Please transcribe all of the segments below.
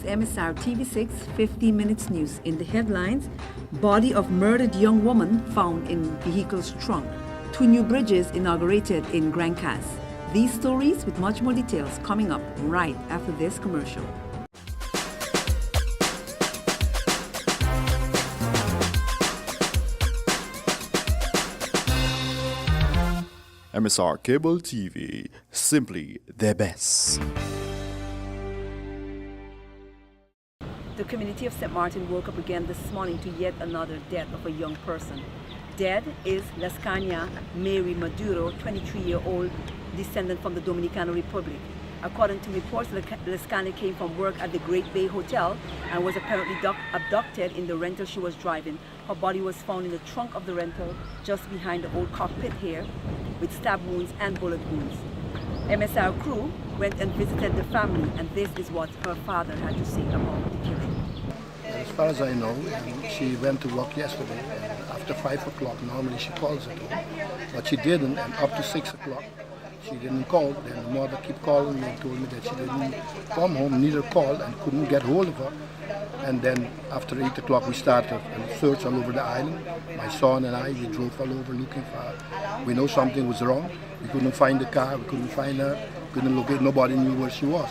is MSR TV6 15 Minutes News. In the headlines, body of murdered young woman found in vehicle's trunk. 2 new bridges inaugurated in Grand Cas. These stories with much more details coming up right after this commercial. MSR Cable TV, simply the best. The community of St. Martin woke up again this morning to yet another death of a young person. Dead is Lescania Mary Maduro, 23-year-old descendant from the Dominican Republic. According to reports, Lescania came from work at the Great Bay Hotel and was apparently abducted in the rental she was driving. Her body was found in the trunk of the rental just behind the old cockpit here with stab wounds and bullet wounds. MSR crew went and visited the family, and this is what her father had to say about the killing. As far as I know, she went to work yesterday, and after 5 o'clock, normally she calls at home, but she didn't, and up to 6 o'clock, she didn't call. Then the mother kept calling me and told me that she didn't come home, neither called, and couldn't get hold of her. And then after 8 o'clock, we started a search all over the island. My son and I, we drove all over looking for her. We know something was wrong. We couldn't find the car, we couldn't find her, couldn't locate, nobody knew where she was.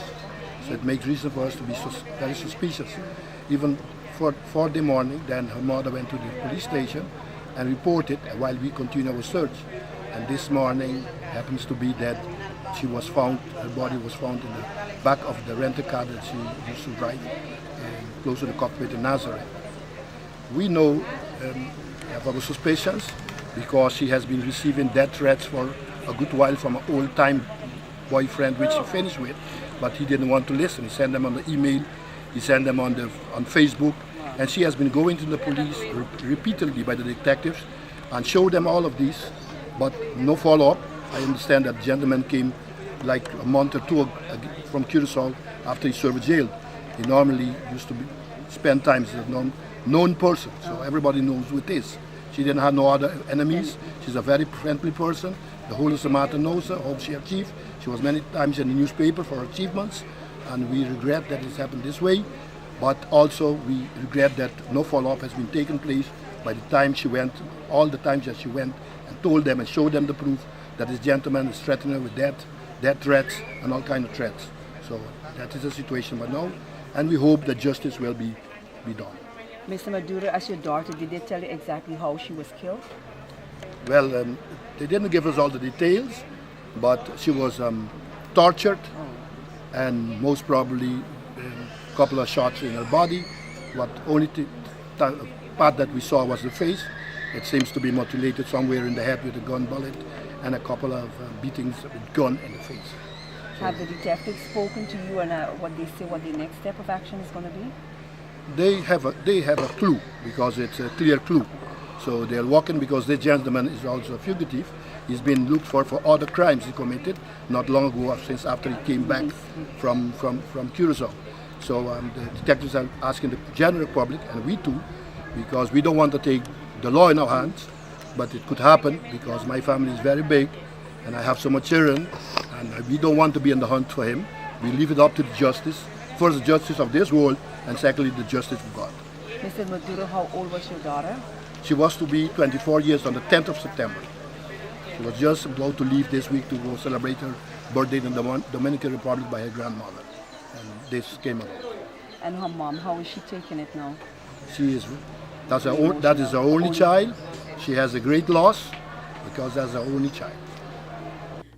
So it makes reason for us to be very suspicious. Even for the morning, then her mother went to the police station and reported while we continue our search. And this morning happens to be that she was found, her body was found in the back of the rental car that she used to drive close to the cockpit in Nazareth. We know, have our suspicions, because she has been receiving death threats for a good while from an old-time boyfriend which she finished with, but he didn't want to listen. He sent them on the email, he sent them on Facebook, and she has been going to the police repeatedly by the detectives and showed them all of these, but no follow-up. I understand that the gentleman came like a month or 2 from Curacao after he served jail. He normally used to spend time as a known person, so everybody knows who it is. She didn't have no other enemies. She's a very friendly person. The whole of St. Martin knows her, how she achieved. She was many times in the newspaper for her achievements, and we regret that it's happened this way, but also we regret that no follow-up has been taken place by the time she went, all the times that she went and told them and showed them the proof that this gentleman is threatening her with death threats and all kinds of threats. So that is the situation but now, and we hope that justice will be done. Mr. Maduro, as your daughter, did they tell you exactly how she was killed? Well, they didn't give us all the details, but she was tortured and most probably a couple of shots in her body. What only part that we saw was the face. It seems to be mutilated somewhere in the head with a gun bullet and a couple of beatings with gun in the face. Have the detectives spoken to you and what they say, what the next step of action is going to be? They have a clue, because it's a clear clue. So they're walking, because this gentleman is also a fugitive. He's been looked for other crimes he committed not long ago, since after he came back from Curacao. So the detectives are asking the general public, and we too, because we don't want to take the law in our hands, but it could happen because my family is very big and I have so much children, and we don't want to be in the hunt for him. We leave it up to the justice, first the justice of this world, and secondly the justice of God. Mr. Maduro, how old was your daughter? She was to be 24 years on the 10th of September. She was just about to leave this week to go celebrate her birthday in the Dominican Republic by her grandmother. And this came about. And her mom, how is she taking it now? She is, that is her only child. She has a great loss because that's her only child.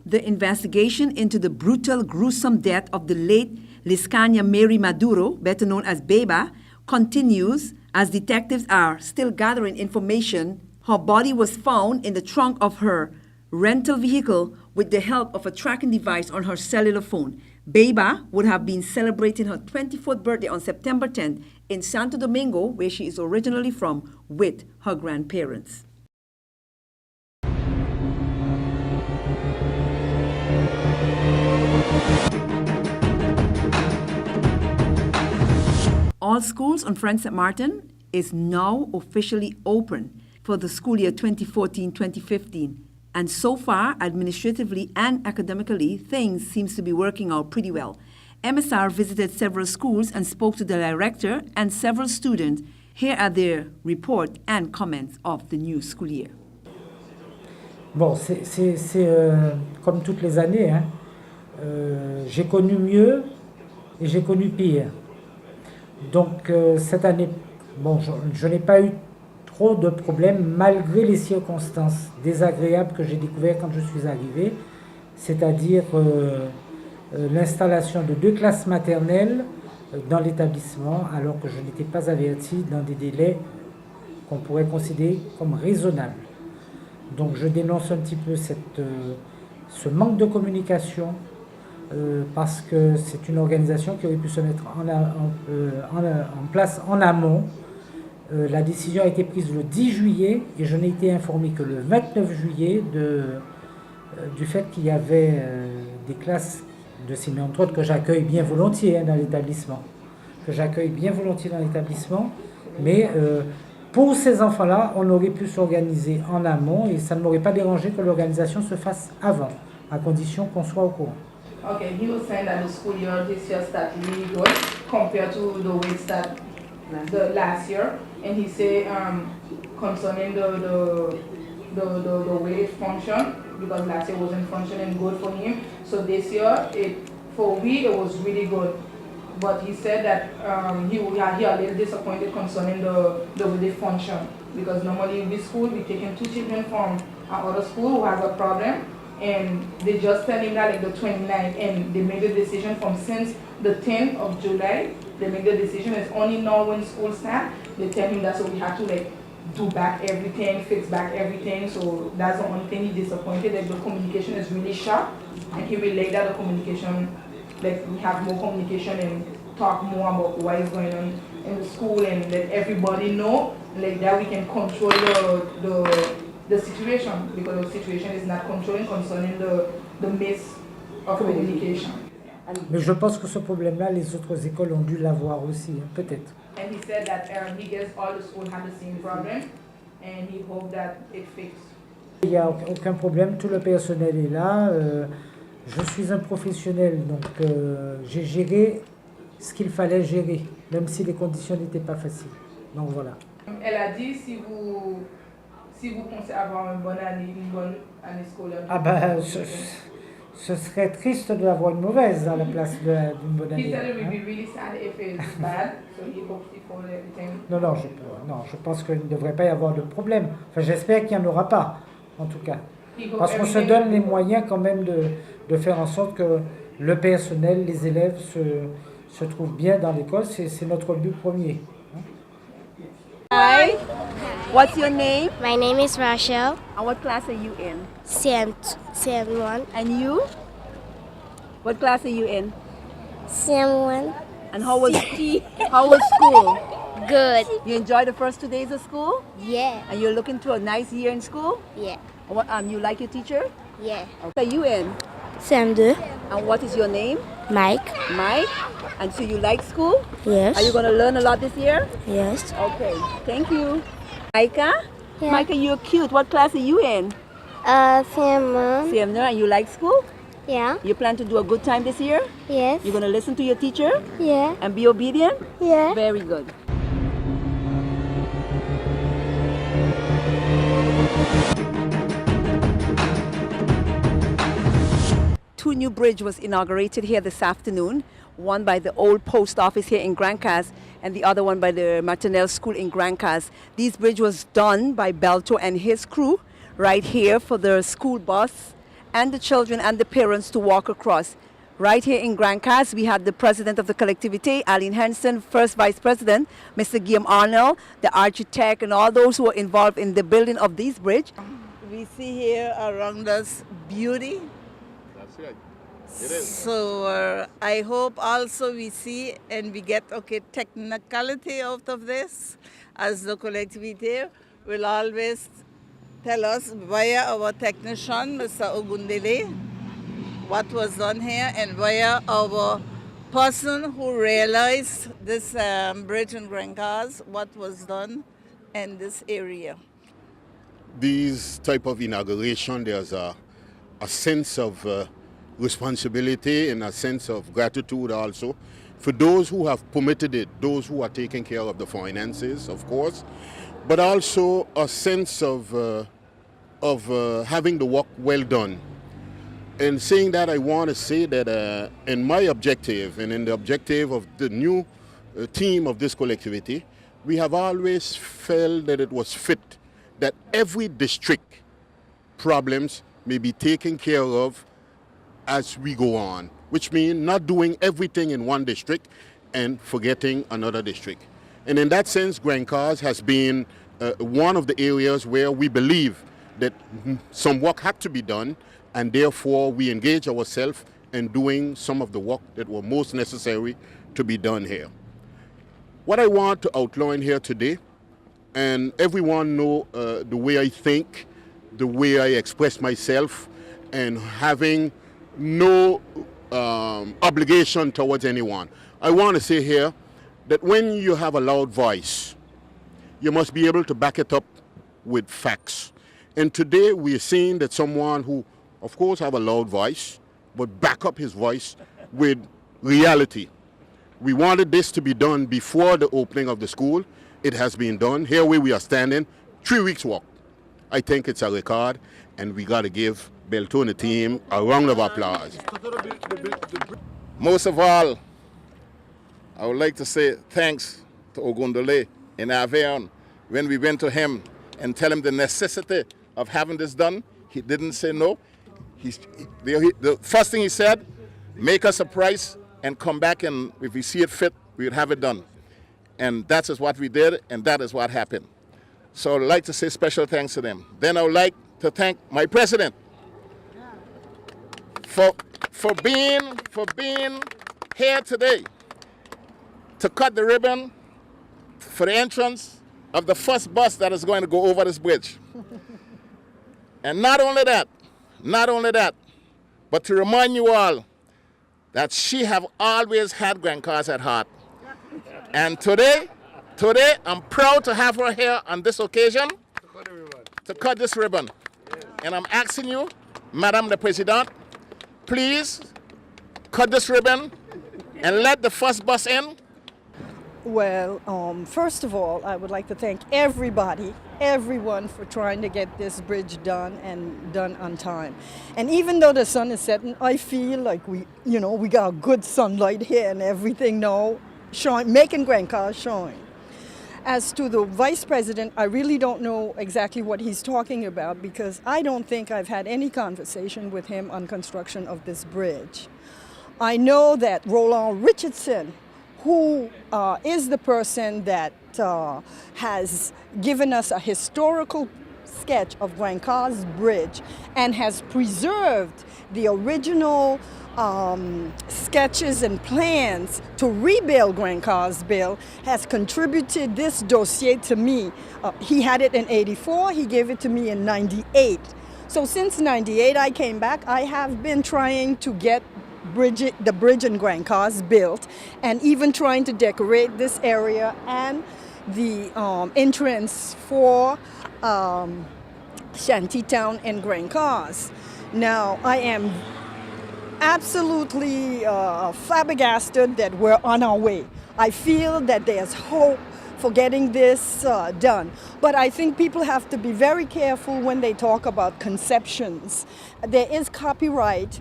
The investigation into the brutal, gruesome death of the late Lescania Mary Maduro, better known as Beba, continues as detectives are still gathering information. Her body was found in the trunk of her rental vehicle with the help of a tracking device on her cellular phone. Beba would have been celebrating her 24th birthday on September 10th in Santo Domingo, where she is originally from, with her grandparents. All schools on Frank St. Martin is now officially open for the school year 2014-2015. And so far, administratively and academically, things seems to be working out pretty well. MSR visited several schools and spoke to the director and several students. Here are their report and comments of the new school year. Bon, c'est comme toutes les années, hein. J'ai connu mieux et j'ai connu pire. Donc cette année, bon, je n'ai pas eu trop de problèmes malgré les circonstances désagréables que j'ai découvertes quand je suis arrivé, c'est-à-dire l'installation de 2 classes maternelles dans l'établissement alors que je n'étais pas averti dans des délais qu'on pourrait considérer comme raisonnables. Donc je dénonce un petit peu ce manque de communication parce que c'est une organisation qui aurait pu se mettre en place en amont. La décision a été prise le 10 juillet et je n'ai été informé que le 29 juillet du fait qu'il y avait des classes de cinéma, entre autres, que j'accueille bien volontiers dans l'établissement. Mais pour ces enfants-là, on aurait pu s'organiser en amont et ça ne m'aurait pas dérangé que l'organisation se fasse avant, à condition qu'on soit au courant. Okay, he was saying that the school year this year started really good compared to the way it started the last year, and he said concerning the way it functioned, because last year wasn't functioning good for him. So this year, for we it was really good. But he said that he a little disappointed concerning the way they function, because normally in this school we taking 2 children from our other school who has a problem, and they just tell him that like the 29th, and they made the decision from since the 10th of July. They make the decision. It's only now when school starts they tell him that, so we have to like do back everything, fix back everything. So that's the only thing he's disappointed. Like the communication is really sharp, and he will like that the communication, like we have more communication and talk more about what is going on in the school and let everybody know, like that we can control the situation, because the situation is not controlling concerning the miss of communication. Mais je pense que ce problème-là, les autres écoles ont dû l'avoir aussi, hein, peut-être. And he said that he guessed all the schools had the same problem, and he hoped that it fixed. Il n'y a aucun problème, tout le personnel est là. Je suis un professionnel, donc j'ai géré ce qu'il fallait gérer, même si les conditions n'étaient pas faciles. Donc voilà. Elle a dit si vous pensez avoir une bonne année scolaire. Ah ben, ce serait triste d'avoir une mauvaise à la place d'une bonne année. He said it would be really sad if it's bad, so he hopes for everything. Non, je pense qu'il ne devrait pas y avoir de problème. Enfin, j'espère qu'il n'y en aura pas, en tout cas. Parce qu'on se donne les moyens quand même de faire en sorte que le personnel, les élèves se trouvent bien dans l'école. C'est notre but premier. Hi, what's your name? My name is Rachel, And what class are you in? CM1. And you? What class are you in? CM1. And how was school? Good. You enjoyed the first 2 days of school? Yeah. And you're looking to a nice year in school? Yeah. What you like your teacher? Yeah. What are you in? CM2. And what is your name? Mike. Mike? And so you like school? Yes. Are you going to learn a lot this year? Yes. Okay, thank you. Micah? Yeah. Micah, you're cute. What class are you in? CM1. CM, and you like school? Yeah. You plan to do a good time this year? Yes. You're going to listen to your teacher Yeah. and be obedient? Yeah. Very good. Two new bridges was inaugurated here this afternoon, one by the old post office here in Grand Cas and the other one by the Martinelle School in Grand Cas. This bridge was done by Belto and his crew right here for the school bus and the children and the parents to walk across. Right here in Grand Cas, we had the president of the collectivity, Aline Henson, first vice president, Mr. Guillaume Arnold, the architect, and all those who were involved in the building of this bridge. We see here around us beauty. That's right. It is. So I hope also we see and we get technicality out of this, as the collectivity will always tell us via our technician, Mr. Ogundele, what was done here, and via our person who realized this bridge in Grand Cas, what was done in this area. These type of inauguration, there's a sense of responsibility and a sense of gratitude also for those who have permitted it, those who are taking care of the finances, of course, but also a sense of having the work well done. And saying that, I want to say that in my objective and in the objective of the new team of this collectivity, we have always felt that it was fit that every district problems may be taken care of as we go on, which means not doing everything in one district and forgetting another district. And in that sense, Grand Cars has been one of the areas where we believe that some work had to be done, and therefore we engage ourselves in doing some of the work that were most necessary to be done here. What I want to outline here today, and everyone know the way I think, the way I express myself, and having no obligation towards anyone. I want to say here that when you have a loud voice, you must be able to back it up with facts. And today we are seeing that someone who, of course, have a loud voice, but back up his voice with reality. We wanted this to be done before the opening of the school. It has been done. Here where we are standing, 3 weeks walk. I think it's a record, and we got to give Beltona team a round of applause. Most of all, I would like to say thanks to Ogundole in Aveyron. When we went to him and tell him the necessity of having this done, he didn't say no. The first thing he said, make us a price and come back, and if we see it fit, we would have it done. And that is what we did, and that is what happened. So I'd like to say special thanks to them. Then I would like to thank my president for being here today to cut the ribbon for the entrance of the first bus that is going to go over this bridge. And not only that, but to remind you all that she have always had Grand Cars at heart. And today, I'm proud to have her here on this occasion to cut this ribbon. And I'm asking you, Madame the President, please cut this ribbon and let the first bus in. Well, first of all, I would like to thank everyone for trying to get this bridge done and done on time. And even though the sun is setting, I feel like we got good sunlight here and everything now, making Grand Cars shine. As to the Vice President, I really don't know exactly what he's talking about, because I don't think I've had any conversation with him on construction of this bridge. I know that Roland Richardson, who is the person that has given us a historical sketch of Grand Cars Bridge and has preserved the original sketches and plans to rebuild Grand Cars Bill, has contributed this dossier to me. He had it in '84, he gave it to me in '98. So since '98 I came back, I have been trying to get the bridge in Grand Cars built, and even trying to decorate this area and the entrance for Shantytown and Grand Cars. Now, I am absolutely flabbergasted that we're on our way. I feel that there's hope for getting this done. But I think people have to be very careful when they talk about conceptions. There is copyright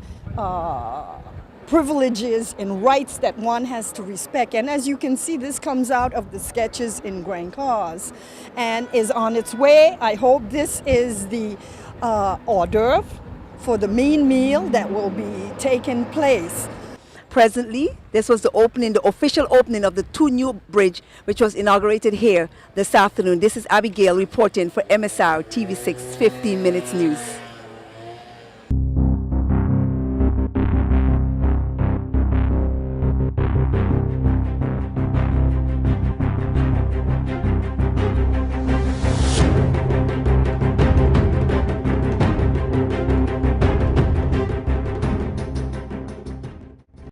privileges and rights that one has to respect. And as you can see, this comes out of the sketches in Grand Cars and is on its way. I hope this is the hors d'oeuvre for the main meal that will be taking place. Presently, this was the official opening of the 2 new bridge, which was inaugurated here this afternoon. This is Abigail reporting for MSR TV6 15 Minutes News.